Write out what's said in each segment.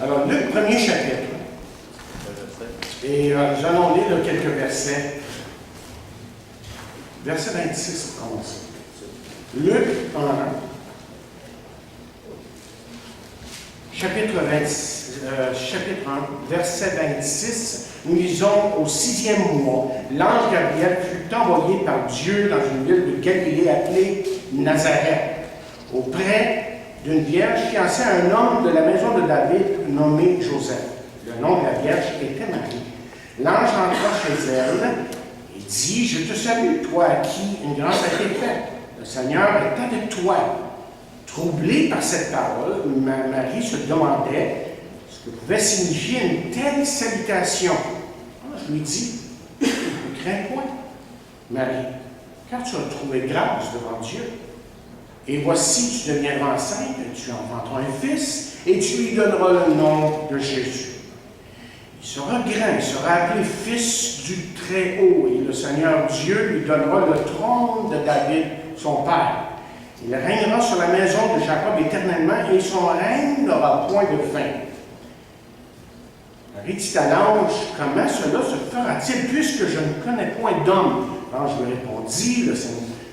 Alors, Luc, premier chapitre. Et nous allons lire quelques versets. Verset 26 pour commencer. Luc 1, chapitre 1, verset 26. Nous lisons au 6e mois, l'ange Gabriel fut envoyé par Dieu dans une ville de Galilée appelée Nazareth, auprès d'une vierge fiancée à un homme de la maison de David nommé Joseph. Le nom de la vierge était Marie. L'ange entra chez elle et dit, « Je te salue, toi à qui une grâce a été faite. Le Seigneur est avec toi. » Troublée par cette parole, Marie se demandait ce que pouvait signifier une telle salutation. Alors, je lui dis, « Ne crains point, Marie, car tu as trouvé grâce devant Dieu. Et voici, tu deviendras enceinte, et tu enfanteras un fils, et tu lui donneras le nom de Jésus. Il sera grand, il sera appelé Fils du Très-Haut, et le Seigneur Dieu lui donnera le trône de David, son père. Il régnera sur la maison de Jacob éternellement, et son règne n'aura point de fin. » Marie dit à l'ange, « Comment cela se fera-t-il, puisque je ne connais point d'homme? » L'ange lui répondit, « Le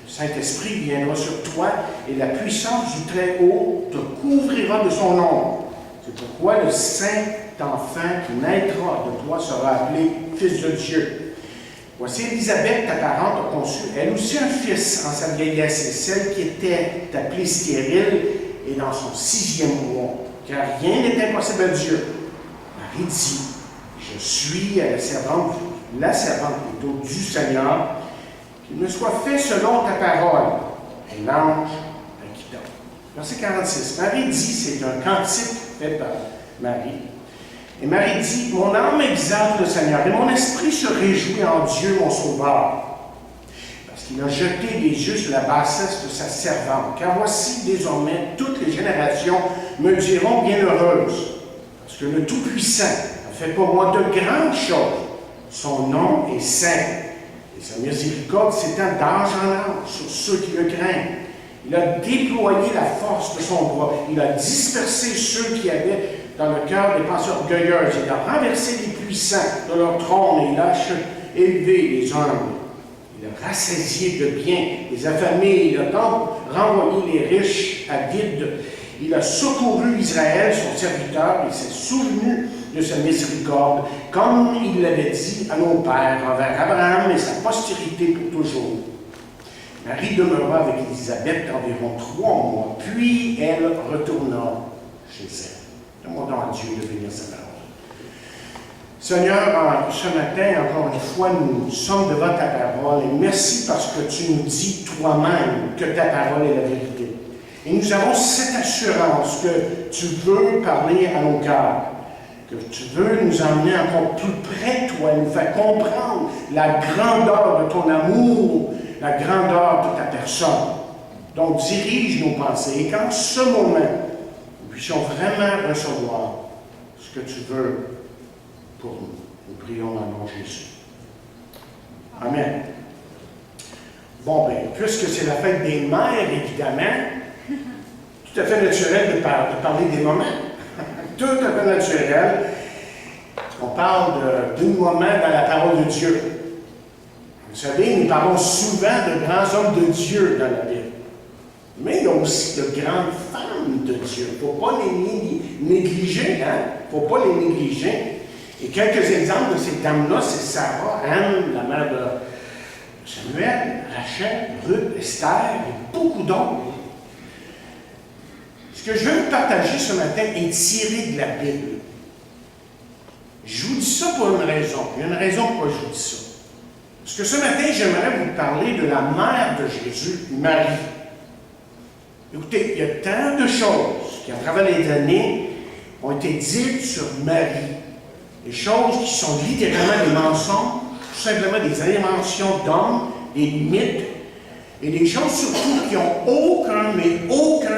Saint-Esprit viendra sur toi, et la puissance du Très-Haut te couvrira de son ombre. C'est pourquoi le Saint-Enfant qui naîtra de toi sera appelé Fils de Dieu. Voici Élisabeth, ta parente, a conçu, elle aussi un fils en sa vieillesse, et celle qui était appelée stérile est dans son 6e mois, car rien n'est impossible à Dieu. Marie dit, je suis la servante plutôt du Seigneur, qu'il me soit fait selon ta parole. Et l'ange la quitta. Verset 46. Marie dit, c'est un cantique fait par Marie. Et Marie dit, mon âme exalte le Seigneur, et mon esprit se réjouit en Dieu, mon Sauveur, parce qu'il a jeté les yeux sur la bassesse de sa servante. Car voici désormais, toutes les générations me diront bienheureuse, parce que le Tout-Puissant a fait pour moi de grandes choses. Son nom est saint, et sa miséricorde s'étend d'âge en âge sur ceux qui le craignent. Il a déployé la force de son bras, il a dispersé ceux qui avaient dans le cœur des pensées orgueilleuses. Il a renversé les puissants de leur trône et il a élevé les humbles. Il a rassasié de biens les affamés. Il a donc renvoyé les riches à vide. Il a secouru Israël, son serviteur, et s'est souvenu de sa miséricorde, comme il l'avait dit à nos pères, envers Abraham et sa postérité pour toujours. Marie demeura avec Élisabeth environ 3 mois, puis elle retourna chez elle. Demandons à Dieu de bénir sa parole. Seigneur, ce matin, encore une fois, nous sommes devant ta parole et merci parce que tu nous dis toi-même que ta parole est la vérité. Et nous avons cette assurance que tu veux parler à nos cœurs, que tu veux nous emmener encore plus près de toi, nous faire comprendre la grandeur de ton amour, la grandeur de ta personne. Donc, dirige nos pensées et qu'en ce moment, nous puissions vraiment recevoir ce que tu veux pour nous. Nous prions dans le nom de Jésus. Amen. Bon, bien, puisque c'est la fête des mères, évidemment, tout à fait naturel de parler des moments. Tout à fait naturel. On parle d'un moment dans la parole de Dieu. Vous savez, nous parlons souvent de grands hommes de Dieu dans la Bible. Mais il y a aussi de grandes femmes de Dieu. Il ne faut pas les négliger, hein? Il ne faut pas les négliger. Et quelques exemples de ces dames-là, c'est Sarah, Anne, la mère de Samuel, Rachel, Ruth, Esther, et beaucoup d'autres. Ce que je veux vous partager ce matin est tiré de la Bible. Je vous dis ça pour une raison. Il y a une raison pourquoi je vous dis ça. Parce que ce matin, j'aimerais vous parler de la mère de Jésus, Marie. Écoutez, il y a tant de choses qui, à travers les années, ont été dites sur Marie. Des choses qui sont littéralement des mensonges, tout simplement des inventions d'hommes, des mythes, et des choses surtout qui n'ont aucun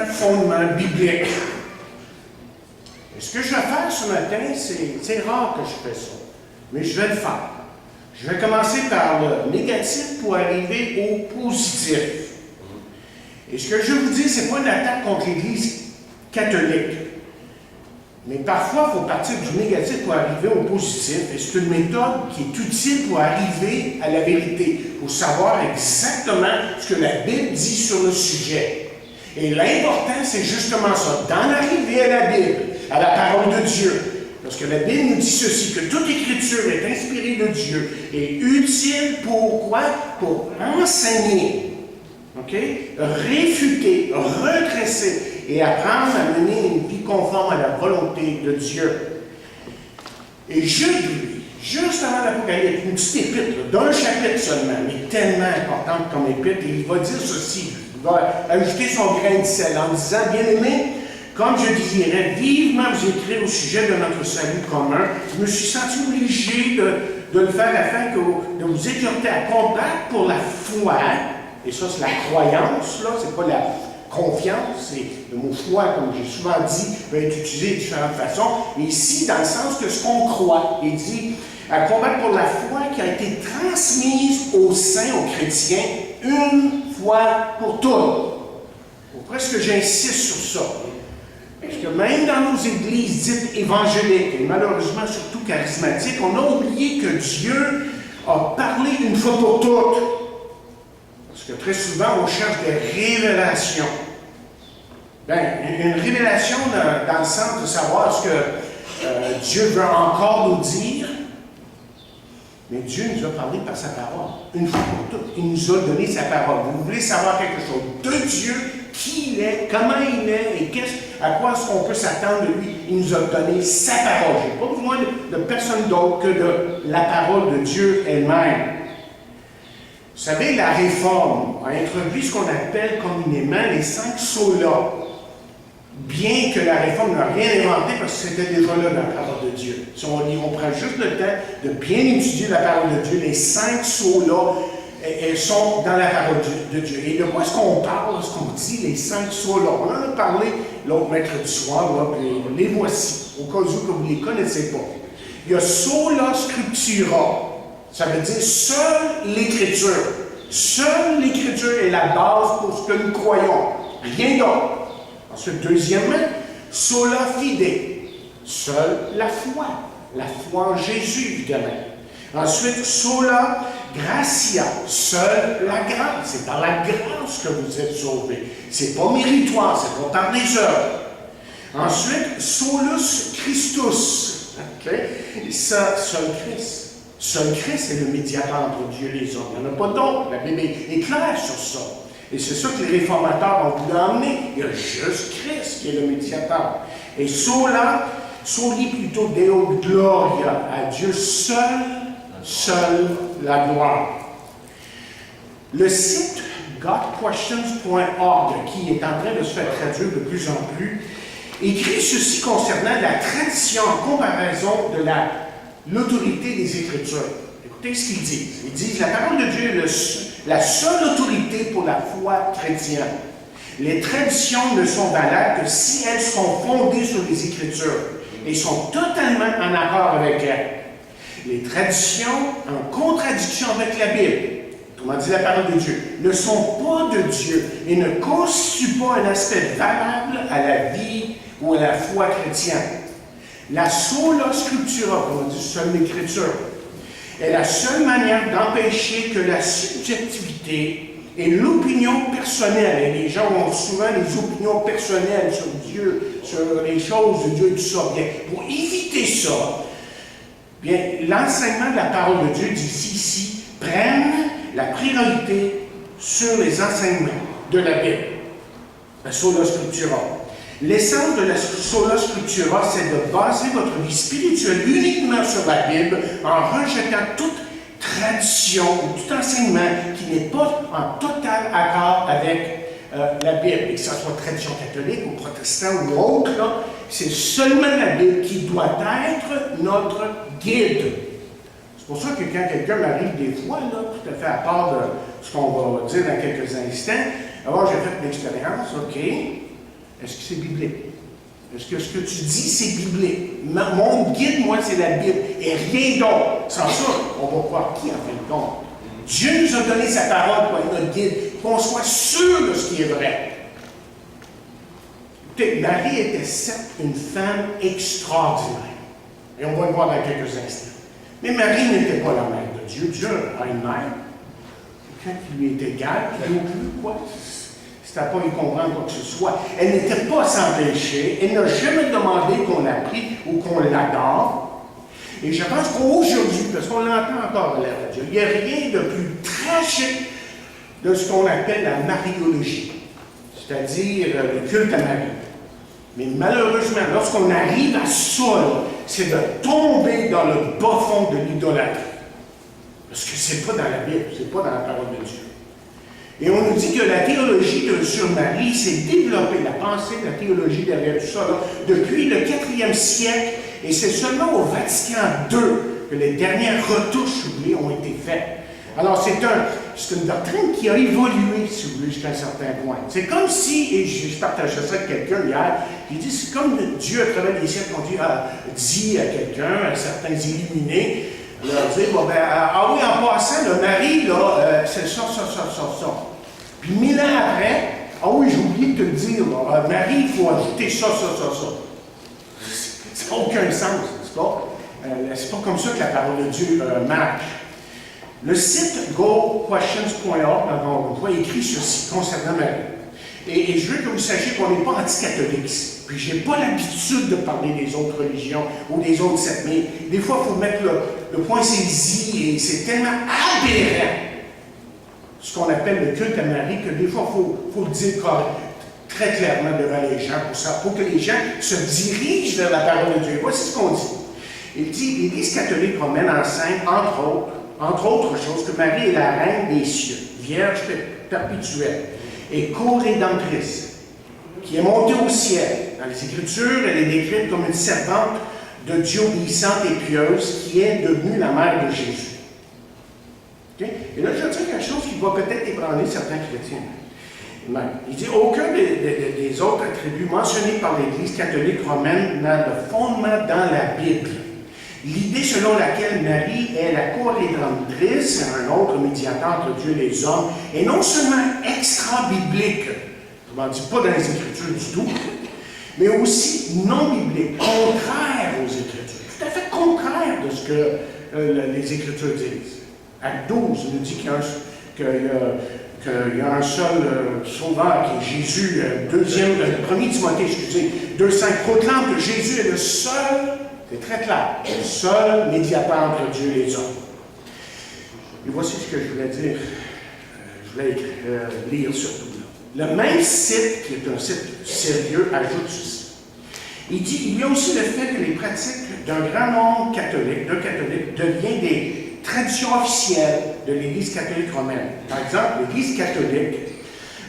fondement biblique. Et ce que je vais faire ce matin, c'est rare que je fais ça, mais je vais le faire. Je vais commencer par le négatif pour arriver au positif. Et ce que je vous dis, ce n'est pas une attaque contre l'Église catholique. Mais parfois, il faut partir du négatif pour arriver au positif. Et c'est une méthode qui est utile pour arriver à la vérité, pour savoir exactement ce que la Bible dit sur le sujet. Et l'important, c'est justement ça, d'en arriver à la Bible, à la parole de Dieu. Parce que la Bible nous dit ceci, que toute écriture est inspirée de Dieu et utile pour quoi? Pour enseigner, réfuter, redresser et apprendre à mener une vie conforme à la volonté de Dieu. Et Jude, juste avant l'Apocalypse, une petite épître, d'un chapitre seulement, mais tellement importante comme épître, et il va dire ceci, il va ajouter son grain de sel en disant, bien-aimés, comme je désirais vivement vous écrire au sujet de notre salut commun, je me suis senti obligé de le faire afin de vous exhorter à combattre pour la foi, et ça c'est la croyance, là, c'est pas la confiance, c'est le mot foi, comme j'ai souvent dit, peut être utilisé de différentes façons, et ici dans le sens de ce qu'on croit, il dit à combattre pour la foi qui a été transmise aux saints, aux chrétiens, une fois pour toutes. Pourquoi est-ce que j'insiste sur ça? Parce que même dans nos églises dites évangéliques, et malheureusement surtout charismatiques, on a oublié que Dieu a parlé une fois pour toutes. Parce que très souvent, on cherche des révélations. Bien, une révélation dans le sens de savoir ce que Dieu veut encore nous dire, mais Dieu nous a parlé par sa parole, une fois pour toutes. Il nous a donné sa parole. Vous voulez savoir quelque chose de Dieu, qui il est, comment il est, et à quoi est-ce qu'on peut s'attendre de lui? Il nous a donné sa parole. Je n'ai pas besoin de personne d'autre que de la parole de Dieu elle-même. Vous savez, la Réforme a introduit ce qu'on appelle communément les 5 solas. Bien que la Réforme n'a rien inventé parce que c'était déjà là dans la parole de Dieu. Si on prend juste le temps de bien étudier la parole de Dieu, les 5 solas, elles sont dans la parole de Dieu. Et de quoi est-ce qu'on parle lorsqu'on dit les 5 solas? On en a parlé l'autre mercredi soir, là, puis les voici, au cas où que vous ne les connaissez pas. Il y a sola scriptura. Ça veut dire seule l'Écriture. Seule l'Écriture est la base pour ce que nous croyons. Rien d'autre. Ensuite, deuxièmement, sola fide. Seule la foi en Jésus, évidemment. Ensuite, sola gratia. Seule la grâce. C'est par la grâce que vous êtes sauvés. C'est pas méritoire, c'est pas par des œuvres. Ensuite, solus Christus. Ça, seul Christ. Seul Christ est le médiateur entre Dieu et les hommes. Il n'y en a pas d'autre. La Bible est claire sur ça. Et c'est ça que les réformateurs ont voulu emmener. Il y a juste Christ qui est le médiateur. Et soli plutôt Deo Gloria, à Dieu seul la gloire. Le site godquestions.org, qui est en train de se faire traduire de plus en plus, écrit ceci concernant la tradition en comparaison de l'autorité des Écritures. Écoutez ce qu'ils disent. Ils disent, la parole de Dieu est la seule autorité pour la foi chrétienne. Les traditions ne sont valables que si elles sont fondées sur les Écritures et sont totalement en accord avec elles. Les traditions, en contradiction avec la Bible, autrement dit la parole de Dieu, ne sont pas de Dieu et ne constituent pas un aspect valable à la vie ou à la foi chrétienne. La sola scriptura, comme on dit, seule l'Écriture, est la seule manière d'empêcher que la subjectivité et l'opinion personnelle, et les gens ont souvent des opinions personnelles sur Dieu, sur les choses de Dieu et tout ça, bien, pour éviter ça, bien, l'enseignement de la parole de Dieu d'ici prenne la priorité sur les enseignements de la Bible, la sola scriptura. L'essence de la sola scriptura, c'est de baser votre vie spirituelle uniquement sur la Bible en rejetant toute tradition ou tout enseignement qui n'est pas en total accord avec la Bible, et que ce soit tradition catholique ou protestant ou autre, c'est seulement la Bible qui doit être notre guide. C'est pour ça que quand quelqu'un m'arrive des fois, là, tout à fait à part de ce qu'on va dire dans quelques instants, alors j'ai fait une expérience, OK. Est-ce que c'est biblique? Est-ce que ce que tu dis, c'est biblique? Mon guide, moi, c'est la Bible. Et rien d'autre. Sans ça, on va croire qui, en fin de compte? Dieu nous a donné sa parole pour être notre guide, qu'on soit sûr de ce qui est vrai. Écoutez, Marie était certes une femme extraordinaire. Et on va le voir dans quelques instants. Mais Marie n'était pas la mère de Dieu. Dieu a une mère. Quelqu'un qui lui est égal, qui lui plus quoi. C'était pas y comprendre quoi que ce soit. Elle n'était pas sans péché. Elle n'a jamais demandé qu'on la prie ou qu'on l'adore. Et je pense qu'aujourd'hui, parce qu'on l'entend encore à l'ère de Dieu, il n'y a rien de plus tragique de ce qu'on appelle la mariologie, c'est-à-dire le culte à Marie. Mais malheureusement, lorsqu'on arrive à ça, c'est de tomber dans le bas fond de l'idolâtrie. Parce que c'est pas dans la Bible, c'est pas dans la parole de Dieu. Et on nous dit que la théologie sur Marie s'est développée, la pensée de la théologie derrière tout ça, là, depuis le 4e siècle, et c'est seulement au Vatican II que les dernières retouches, si vous voulez, ont été faites. Alors, c'est une doctrine qui a évolué, si vous voulez, jusqu'à un certain point. C'est comme si, et je partageais ça avec quelqu'un hier, il dit, c'est comme Dieu, à travers les siècles, a dit à quelqu'un, à certains illuminés, leur dire, bon, ben, ah oui, en passant, le Marie, là, c'est ça. Puis 1000 ans après, ah oui, j'ai oublié de te le dire, là, Marie, il faut ajouter ça. Ça n'a aucun sens, n'est-ce pas? C'est pas comme ça que la parole de Dieu marche. Le site goquestions.org, on voit écrit ceci concernant Marie. Et je veux que vous sachiez qu'on n'est pas anti-catholique. Puis je n'ai pas l'habitude de parler des autres religions ou des autres sectes, mais des fois, il faut mettre le point saisi, et c'est tellement aberrant, ce qu'on appelle le culte à Marie, que des fois, il faut le dire très clairement devant les gens, pour que les gens se dirigent vers la parole de Dieu. Voici ce qu'on dit. Il dit, l'Église catholique romaine enseigne, entre autres choses, que Marie est la reine des cieux, vierge perpétuelle et co-rédemptrice, qui est montée au ciel. Dans les Écritures, elle est décrite comme une servante de Dieu obéissante et pieuse qui est devenue la mère de Jésus. Okay? Et là, je vais dire quelque chose qui va peut-être ébranler certains chrétiens. Il dit, aucun des autres attributs mentionnés par l'Église catholique romaine n'a de fondement dans la Bible. L'idée selon laquelle Marie est la co-rédemptrice, un autre médiateur entre Dieu et les hommes, est non seulement extra-biblique, je ne dis pas dans les Écritures du tout, mais aussi non-biblique, contraire aux Écritures, tout à fait contraire de ce que les Écritures disent. Acte 12 nous dit qu'il y a un seul sauveur qui est Jésus, 1er Timothée, 2,5 proclame que Jésus est le seul, c'est très clair, le seul médiateur entre Dieu et les hommes. Et voici ce que je voulais dire, je voulais lire surtout là. Le même site, qui est un site sérieux, ajoute ceci. Il dit, il y a aussi le fait que les pratiques d'un grand nombre de catholiques deviennent des traditions officielles de l'Église catholique romaine. Par exemple, l'Église catholique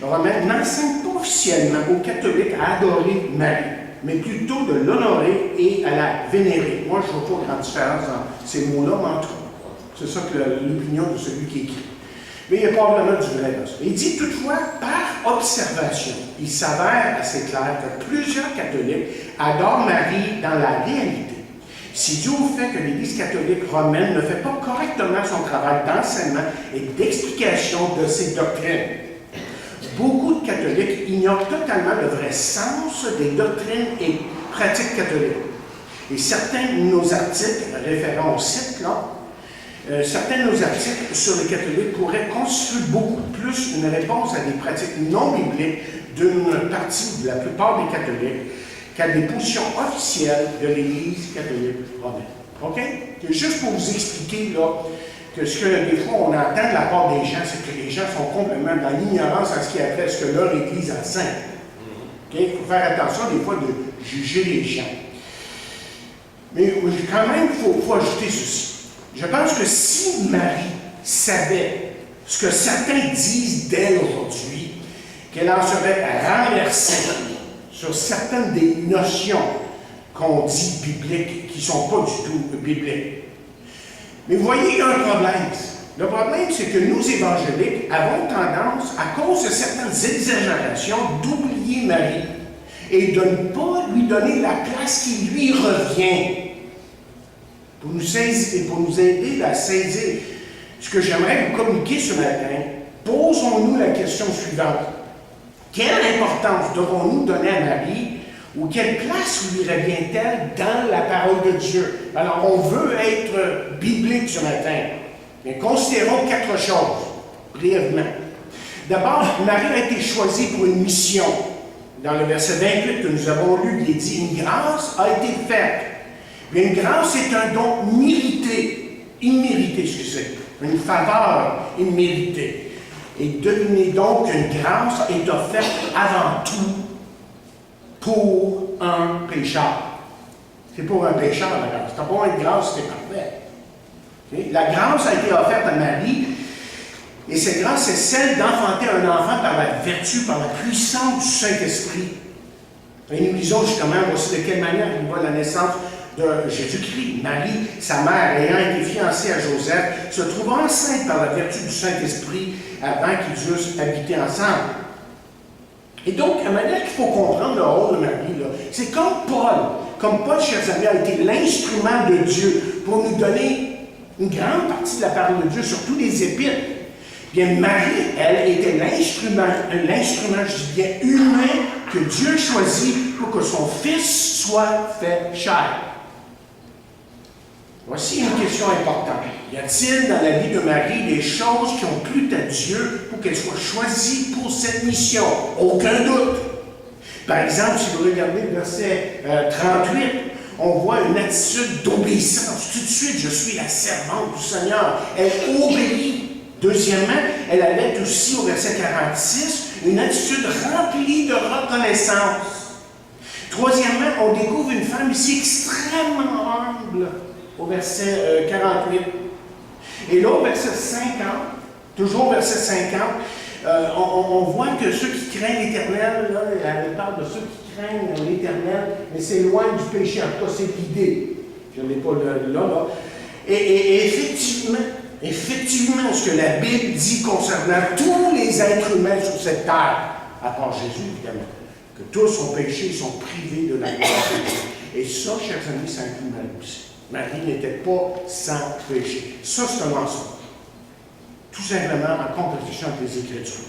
romaine n'enseigne pas officiellement aux catholiques à adorer Marie, mais plutôt de l'honorer et à la vénérer. Moi, je ne vois pas grande différence dans ces mots-là, mais en tout cas, c'est ça que l'opinion de celui qui écrit. Mais il y a probablement du vrai dans ça. Il dit toutefois, par observation, il s'avère assez clair que plusieurs catholiques adorent Marie dans la réalité. C'est dû au fait que l'Église catholique romaine ne fait pas correctement son travail d'enseignement et d'explication de ses doctrines. Beaucoup de catholiques ignorent totalement le vrai sens des doctrines et pratiques catholiques. Et certains de nos articles, référents au site, là, certains de nos articles sur les catholiques pourraient constituer beaucoup plus une réponse à des pratiques non bibliques d'une partie de la plupart des catholiques qu'à des positions officielles de l'Église catholique romaine. OK? C'est juste pour vous expliquer là, que ce que des fois on entend de la part des gens, c'est que les gens sont complètement dans l'ignorance en ce qui a trait à ce que leur Église enseigne. OK? Il faut faire attention des fois de juger les gens. Mais quand même, il faut ajouter ceci. Je pense que si Marie savait ce que certains disent d'elle aujourd'hui, qu'elle en serait renversée sur certaines des notions qu'on dit bibliques, qui ne sont pas du tout bibliques. Mais vous voyez, il y a un problème. Le problème, c'est que nous, évangéliques, avons tendance, à cause de certaines exagérations, d'oublier Marie et de ne pas lui donner la place qui lui revient. Pour nous aider à saisir ce que j'aimerais vous communiquer ce matin, posons-nous la question suivante. Quelle importance devons-nous donner à Marie Ou quelle place lui revient-elle dans la parole de Dieu? Alors, on veut être biblique ce matin. Mais considérons 4 choses, brièvement. D'abord, Marie a été choisie pour une mission. Dans le verset 28 que nous avons lu, il est dit « Une grâce a été faite ». Mais une grâce est un don mérité, immérité, ce que c'est, une faveur imméritée. Et devinez donc qu'une grâce est offerte avant tout pour un pécheur. C'est pour un pécheur, la grâce. C'est pas une grâce, c'est parfait. Okay? La grâce a été offerte à Marie, et cette grâce, c'est celle d'enfanter un enfant par la vertu, par la puissance du Saint-Esprit. Et nous lisons justement aussi de quelle manière il voit la naissance de Jésus-Christ. Marie, sa mère, ayant été fiancée à Joseph, se trouve enceinte par la vertu du Saint-Esprit avant qu'ils eussent habité ensemble. Et donc, la manière qu'il faut comprendre le rôle de Marie, c'est comme Paul, chers amis, a été l'instrument de Dieu pour nous donner une grande partie de la parole de Dieu, surtout les épîtres. Bien, Marie, elle, était l'instrument, je dis bien, humain que Dieu choisit pour que son Fils soit fait chair. Voici une question importante. Y a-t-il dans la vie de Marie des choses qui ont plu à Dieu pour qu'elle soit choisie pour cette mission? Aucun doute. Par exemple, si vous regardez le verset 38, on voit une attitude d'obéissance. Tout de suite, je suis la servante du Seigneur. Elle obéit. Deuxièmement, elle avait aussi au verset 46 une attitude remplie de reconnaissance. Troisièmement, on découvre une femme ici extrêmement humble au verset 48. Et là, au verset 50, toujours au verset 50, on voit que ceux qui craignent l'Éternel, là, elle parle de ceux qui craignent l'Éternel, mais s'éloignent du péché. En tout cas, c'est l'idée. Je ne l'ai pas là. Et effectivement, ce que la Bible dit concernant tous les êtres humains sur cette terre, à part Jésus, évidemment, que tous ont péché et sont privés de la gloire de Dieu. Et ça, chers amis, ça inclut Marie aussi. Marie n'était pas sans péché. Ça, c'est un mensonge. Tout simplement en compétition avec les Écritures.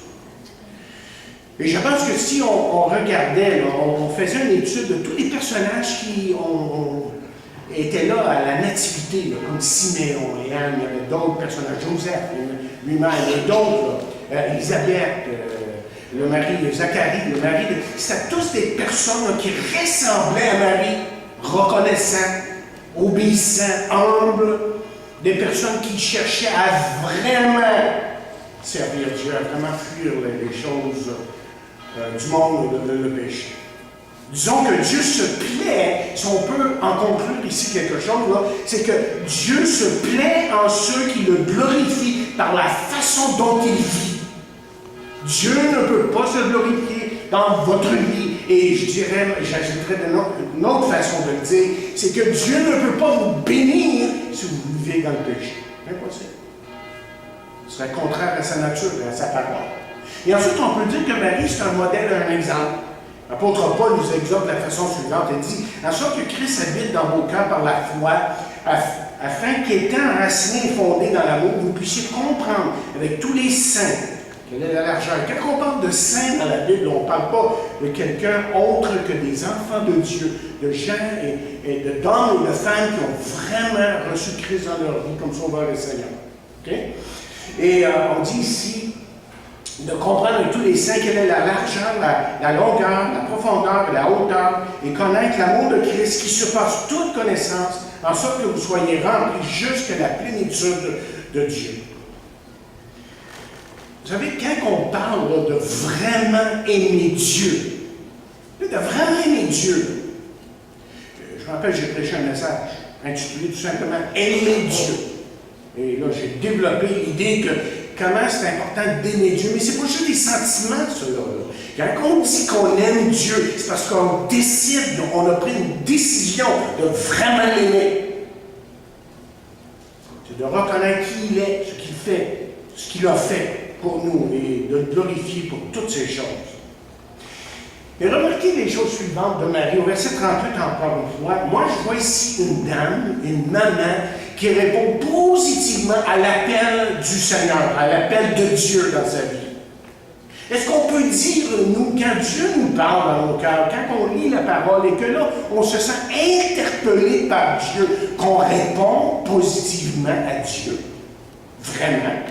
Et je pense que si on regardait, là, on faisait une étude de tous les personnages qui étaient là à la nativité, là, comme Siméon et Anne, il y avait d'autres personnages, Joseph lui-même, et d'autres, Élisabeth, le mari de Zacharie, le mari de... C'était tous des personnes là, qui ressemblaient à Marie, reconnaissants, obéissants, humbles, des personnes qui cherchaient à vraiment servir Dieu, à vraiment fuir les choses du monde, le péché. Disons que Dieu se plaît, si on peut en conclure ici quelque chose, c'est que Dieu se plaît en ceux qui le glorifient par la façon dont il vit. Dieu ne peut pas se glorifier dans votre vie, et j'ajouterais une autre façon de le dire, c'est que Dieu ne peut pas vous bénir si vous vivez dans le péché. Impossible. Ce serait contraire à sa nature et à sa parole. Et ensuite, on peut dire que Marie, c'est un modèle, un exemple. L'apôtre Paul nous exhorte de la façon suivante. Il dit, en sorte que Christ habite dans vos cœurs par la foi, afin qu'étant enraciné et fondé dans l'amour, vous puissiez comprendre avec tous les saints quelle est la largeur. Quand on parle de saints dans la Bible, on ne parle pas de quelqu'un autre que des enfants de Dieu, de gens et d'hommes et de femmes qui ont vraiment reçu Christ dans leur vie comme Sauveur et Seigneur. Okay? Et on dit ici, de comprendre avec tous les saints quelle est la largeur, la longueur, la profondeur et la hauteur, et connaître l'amour de Christ qui surpasse toute connaissance, en sorte que vous soyez remplis jusqu'à la plénitude de Dieu. Vous savez, quand on parle là, de vraiment aimer Dieu, de vraiment aimer Dieu, je me rappelle, j'ai prêché un message intitulé tout simplement « Aimer Dieu ». Et là, j'ai développé l'idée que comment c'est important d'aimer Dieu. Mais ce n'est pas juste des sentiments, ceux-là. Quand on dit qu'on aime Dieu, c'est parce qu'on décide, on a pris une décision de vraiment l'aimer. C'est de reconnaître qui il est, ce qu'il fait, ce qu'il a fait pour nous, et de le glorifier pour toutes ces choses. Et remarquez les choses suivantes de Marie. Au verset 38, encore une fois, moi je vois ici une dame, une maman, qui répond positivement à l'appel du Seigneur, à l'appel de Dieu dans sa vie. Est-ce qu'on peut dire, nous, quand Dieu nous parle dans nos cœurs, quand on lit la parole et que là, on se sent interpellé par Dieu, qu'on répond positivement à Dieu? Vraiment.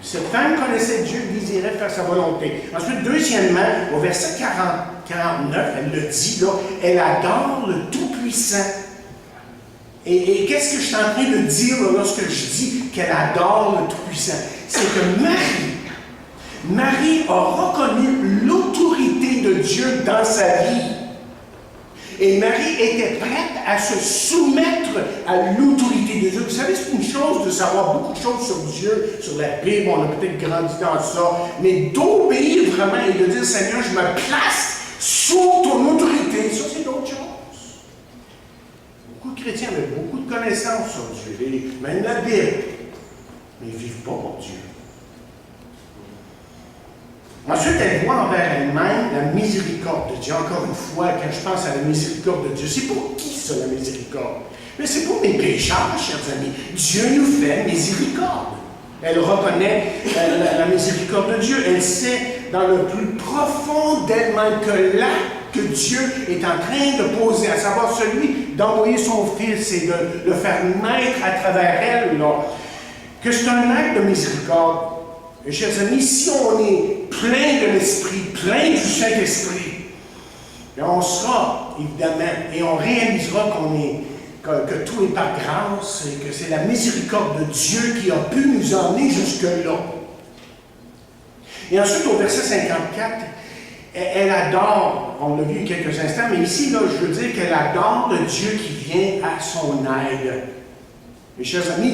Cette femme connaissait Dieu, désirait faire sa volonté. Ensuite, deuxièmement, au verset 49, elle le dit, là, elle adore le Tout-Puissant. Et qu'est-ce que je suis en train de dire là, lorsque je dis qu'elle adore le Tout-Puissant? C'est que Marie a reconnu l'autorité de Dieu dans sa vie. Et Marie était prête à se soumettre à l'autorité de Dieu. Vous savez, c'est une chose de savoir beaucoup de choses sur Dieu, sur la Bible, on a peut-être grandi dans ça, mais d'obéir vraiment et de dire, Seigneur, je me place sous ton autorité, ça c'est d'autres choses. Beaucoup de chrétiens avaient beaucoup de connaissances sur Dieu, même la Bible, mais ils ne vivent pas pour Dieu. Ensuite, elle voit envers elle-même la miséricorde de Dieu. Encore une fois, quand je pense à la miséricorde de Dieu, c'est pour qui ça, la miséricorde? Mais c'est pour mes pécheurs, chers amis. Dieu nous fait miséricorde. Elle reconnaît la miséricorde de Dieu. Elle sait dans le plus profond d'elle-même que l'acte que Dieu est en train de poser, à savoir celui d'envoyer son Fils et de le faire naître à travers elle, là, que c'est un acte de miséricorde. Et chers amis, si on est plein de l'Esprit, plein du Saint-Esprit, on sera, évidemment, et on réalisera que tout est par grâce et que c'est la miséricorde de Dieu qui a pu nous emmener jusque-là. Et ensuite, au verset 54, elle adore, on l'a vu il y a quelques instants, mais ici, là, je veux dire qu'elle adore le Dieu qui vient à son aide. Mes chers amis,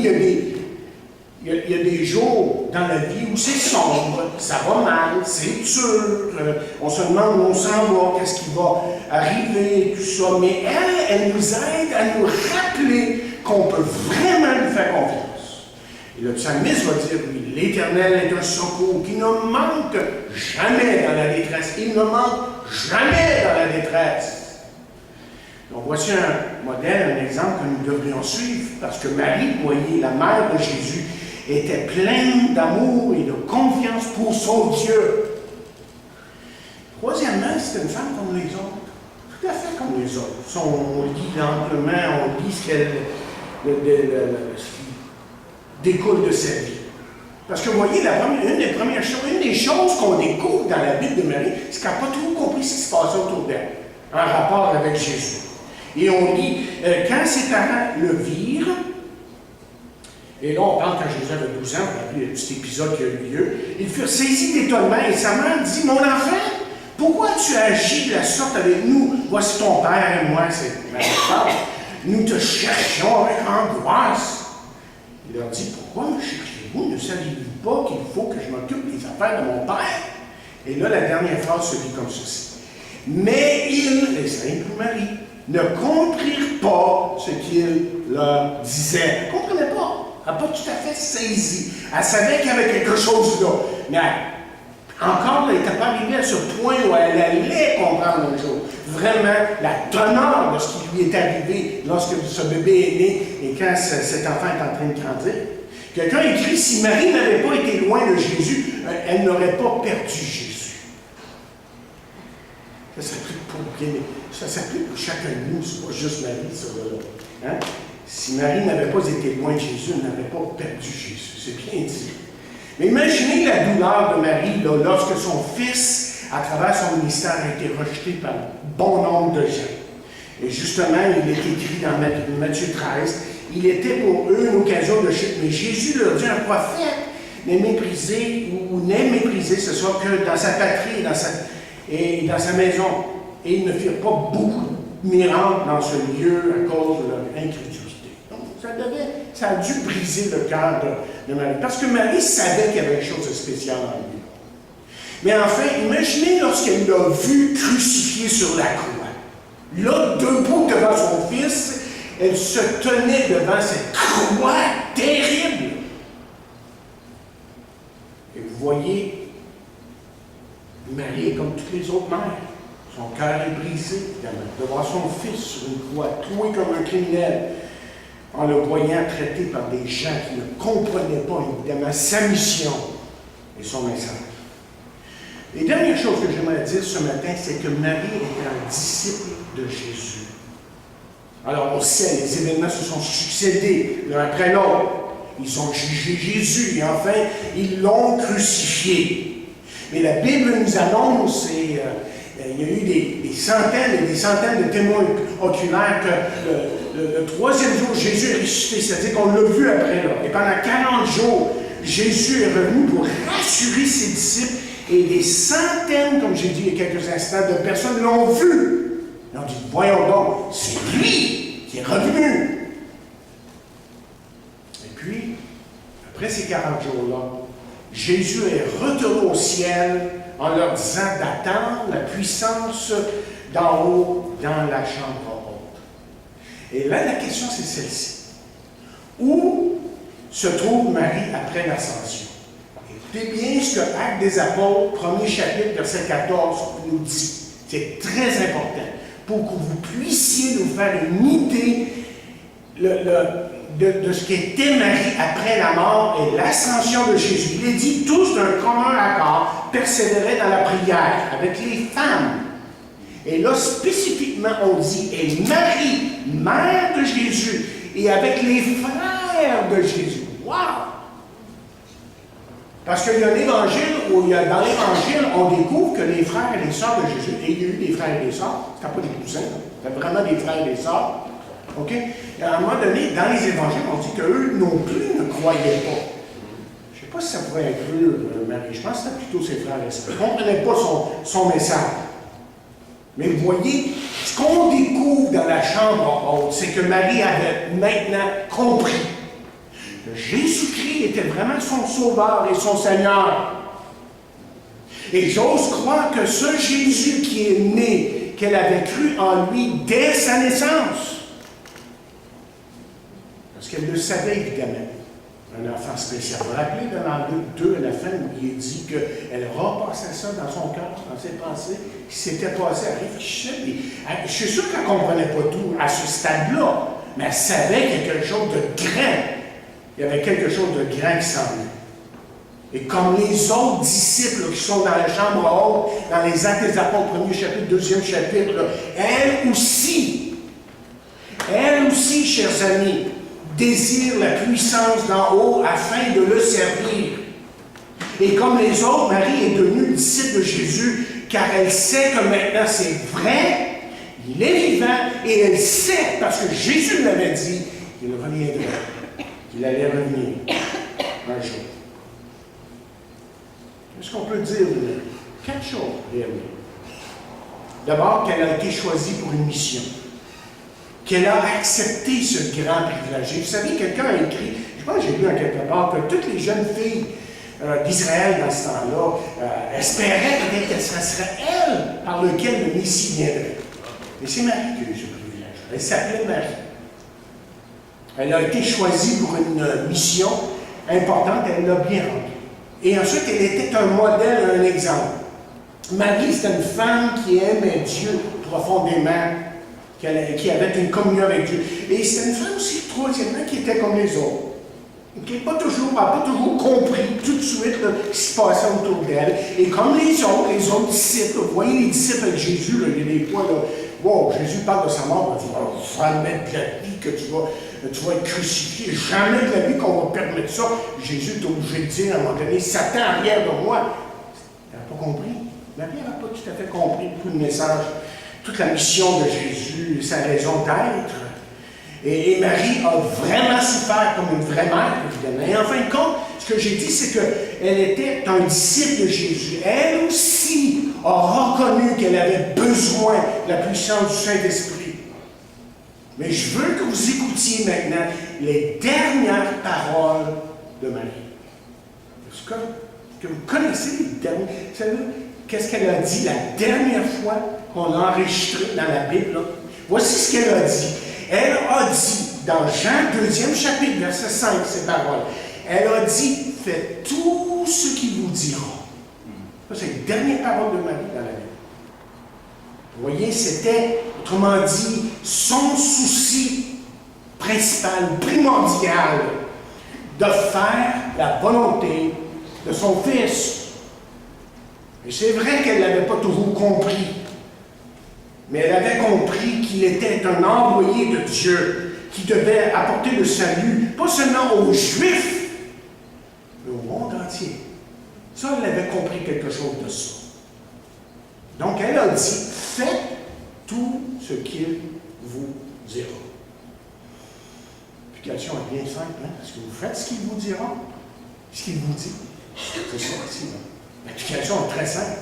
il y a des jours dans la vie où c'est sombre, ça va mal, c'est dur, on se demande où on s'en va, qu'est-ce qui va arriver, tout ça. Mais elle nous aide à nous rappeler qu'on peut vraiment lui faire confiance. Et le psalmiste va dire, oui, l'Éternel est un secours qui ne manque jamais dans la détresse. Il ne manque jamais dans la détresse. Donc voici un modèle, un exemple que nous devrions suivre, parce que Marie, vous voyez, la mère de Jésus, était pleine d'amour et de confiance pour son Dieu. Troisièmement, c'était une femme comme les autres. Tout à fait comme les autres. On lit amplement, on lit ce qui découle de sa vie. Parce que vous voyez, une des choses qu'on découvre dans la Bible de Marie, c'est qu'elle n'a pas toujours compris ce qui se passait autour d'elle, en rapport avec Jésus. Et on lit, quand ses parents le virent, et là, on parle quand Jésus avait 12 ans, on a appelé le petit épisode qui a eu lieu. Ils furent saisis d'étonnement et sa mère dit, mon enfant, pourquoi tu agis de la sorte avec nous? Voici ton père et moi, c'est ma femme. Nous te cherchions avec angoisse. Il leur dit, pourquoi me cherchez-vous? Ne saviez-vous pas qu'il faut que je m'occupe des affaires de mon père? Et là, la dernière phrase se lit comme ceci. Mais ils, les simples Marie, ne comprirent pas ce qu'il leur disait. Ils ne comprenaient pas. Elle n'a pas tout à fait saisi. Elle savait qu'il y avait quelque chose là. Mais encore, elle n'était pas arrivée à ce point où elle allait comprendre un jour. Vraiment, la teneur de ce qui lui est arrivé lorsque ce bébé est né et quand cet enfant est en train de grandir. Quelqu'un écrit, si Marie n'avait pas été loin de Jésus, elle n'aurait pas perdu Jésus. Ça s'applique pour bien, ça s'applique pour chacun de nous, c'est pas juste Marie, ça là. Hein? Si Marie n'avait pas été loin de Jésus, elle n'avait pas perdu Jésus. C'est bien dit. Mais imaginez la douleur de Marie là, lorsque son fils, à travers son ministère, a été rejeté par bon nombre de gens. Et justement, il est écrit dans Matthieu 13, il était pour eux une occasion de chute. Mais Jésus leur dit, un prophète n'est méprisé ou n'est méprisé, ce soit que dans sa patrie et dans sa maison. Et ils ne firent pas beaucoup de miracles dans ce lieu à cause de leur incrédulité. Ça a dû briser le cœur de Marie. Parce que Marie savait qu'il y avait quelque chose de spécial en lui. Mais enfin, imaginez lorsqu'elle l'a vu crucifié sur la croix. Là, debout devant son fils, elle se tenait devant cette croix terrible. Et vous voyez, Marie est comme toutes les autres mères. Son cœur est brisé, évidemment, de voir son fils sur une croix, troué comme un criminel, en le voyant traité par des gens qui ne comprenaient pas, évidemment, sa mission et son message. Et dernière chose que j'aimerais dire ce matin, c'est que Marie était un disciple de Jésus. Alors, on sait, les événements se sont succédés l'un après l'autre. Ils ont jugé Jésus et enfin, ils l'ont crucifié. Mais la Bible nous annonce, et il y a eu des centaines et des centaines de témoins oculaires que le troisième jour, Jésus est ressuscité, c'est-à-dire qu'on l'a vu après là. Et pendant 40 jours, Jésus est revenu pour rassurer ses disciples et des centaines, comme j'ai dit il y a quelques instants, de personnes l'ont vu. Ils ont dit, voyons donc, c'est lui qui est revenu. Et puis, après ces 40 jours-là, Jésus est retourné au ciel en leur disant d'attendre la puissance d'en haut dans la chambre haute. Et là, la question, c'est celle-ci. Où se trouve Marie après l'ascension? Écoutez bien ce que Actes des Apôtres, 1er chapitre, verset 14, nous dit. C'est très important pour que vous puissiez nous faire une idée de ce qu'était Marie après la mort et l'ascension de Jésus. Il est dit tous d'un commun accord persévéraient dans la prière avec les femmes. Et là, spécifiquement, on dit, et Marie, mère de Jésus, et avec les frères de Jésus. Wow! Parce qu'il y a un évangile où, dans l'évangile, on découvre que les frères et les sœurs de Jésus, et il y a eu des frères et des sœurs, c'était pas des cousins, c'était vraiment des frères et des sœurs. OK? Et à un moment donné, dans les évangiles, on dit qu'eux non plus ne croyaient pas. Je ne sais pas si ça pourrait inclure Marie. Je pense que c'était plutôt ses frères et sœurs. Ils ne comprenaient pas son message. Mais vous voyez, ce qu'on découvre dans la chambre haute, c'est que Marie avait maintenant compris que Jésus-Christ était vraiment son sauveur et son Seigneur. Et j'ose croire que ce Jésus qui est né, qu'elle avait cru en lui dès sa naissance, parce qu'elle le savait évidemment, un enfant spécial. Vous vous rappelez dans Luc 2, à la fin, où il est dit qu'elle repassait ça dans son cœur, dans ses pensées, qui s'était passé, elle réfléchissait. Je suis sûr qu'elle ne comprenait pas tout à ce stade-là, mais elle savait qu'il y avait quelque chose de grand. Il y avait quelque chose de grand qui s'en venait. Et comme les autres disciples qui sont dans la chambre haute, dans les Actes des Apôtres, 1er chapitre, 2e chapitre, là, elle aussi, chers amis, désire la puissance d'en haut afin de le servir. Et comme les autres, Marie est devenue disciple de Jésus, car elle sait que maintenant c'est vrai, il est vivant, et elle sait, parce que Jésus l'avait dit, qu'il reviendrait, qu'il allait revenir un jour. Qu'est-ce qu'on peut dire de Marie? Quatre choses, réellement. D'abord, qu'elle a été choisie pour une mission. Qu'elle a accepté ce grand privilège. Vous savez, quelqu'un a écrit, je pense que j'ai lu en quelque part, que toutes les jeunes filles d'Israël dans ce temps-là espéraient peut-être que ce serait elle par lequel le Messie viendrait. Et c'est Marie qui a eu ce privilège. Elle s'appelait Marie. Elle a été choisie pour une mission importante, elle l'a bien remplie. Et ensuite, elle était un modèle, un exemple. Marie, c'était une femme qui aimait Dieu profondément, qui avait une communion avec Dieu. Et c'était une femme aussi, troisièmement, qui était comme les autres. Qui n'a pas toujours compris tout de suite là, ce qui se passait autour d'elle. Et comme les autres disciples, vous voyez les disciples avec Jésus, là, il y a des fois, là, wow, Jésus parle de sa mort, il dit, jamais de la vie que tu vas être crucifié, jamais de la vie qu'on va permettre ça. Jésus est obligé de dire à un moment donné, Satan arrière de moi. Elle n'a pas compris. Marie n'a pas tout à fait compris tout le message, toute la mission de Jésus, sa raison d'être. Et Marie a vraiment souffert comme une vraie mère, évidemment. Et en fin de compte, ce que j'ai dit, c'est qu'elle était un disciple de Jésus. Elle aussi a reconnu qu'elle avait besoin de la puissance du Saint-Esprit. Mais je veux que vous écoutiez maintenant les dernières paroles de Marie. Est-ce que vous connaissez les dernières? Vous savez, qu'est-ce qu'elle a dit la dernière fois qu'on l'a enregistré dans la Bible? Là? Voici ce qu'elle a dit. Elle a dit, dans Jean 2e chapitre, verset 5, ces paroles, elle a dit, faites tout ce qu'il vous dira. Ça, c'est les dernières paroles de Marie dans la Bible. Vous voyez, c'était, autrement dit, son souci principal, primordial, de faire la volonté de son Fils. Et c'est vrai qu'elle ne l'avait pas toujours compris. Mais elle avait compris qu'il était un envoyé de Dieu qui devait apporter le salut, pas seulement aux Juifs, mais au monde entier. Ça, elle avait compris quelque chose de ça. Donc, elle a dit, faites tout ce qu'il vous dira. L'application est bien simple, hein? Est-ce que vous faites ce qu'il vous dira? Ce qu'il vous dit? C'est ça ici. L'application est très simple.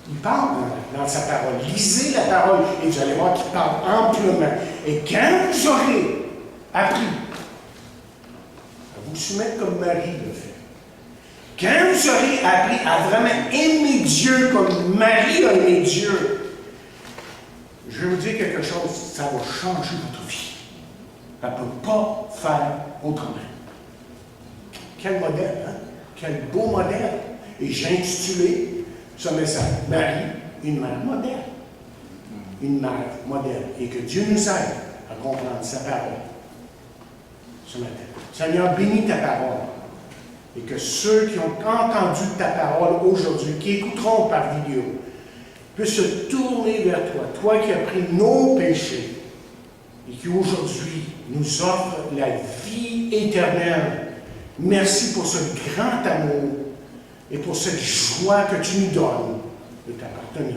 Il parle dans sa parole. Lisez la parole et vous allez voir qu'il parle amplement. Et quand vous aurez appris à vous soumettre comme Marie le fait, quand vous aurez appris à vraiment aimer Dieu comme Marie a aimé Dieu, je vais vous dire quelque chose, ça va changer votre vie. Elle ne peut pas faire autrement. Quel modèle, hein? Quel beau modèle. Et j'ai intitulé ce message, Marie, une mère modèle. Une mère modèle. Et que Dieu nous aide à comprendre sa parole ce matin. Seigneur, bénis ta parole. Et que ceux qui ont entendu ta parole aujourd'hui, qui écouteront par vidéo, puissent se tourner vers toi, toi qui as pris nos péchés et qui aujourd'hui nous offre la vie éternelle. Merci pour ce grand amour et pour cette joie que tu nous donnes de t'appartenir.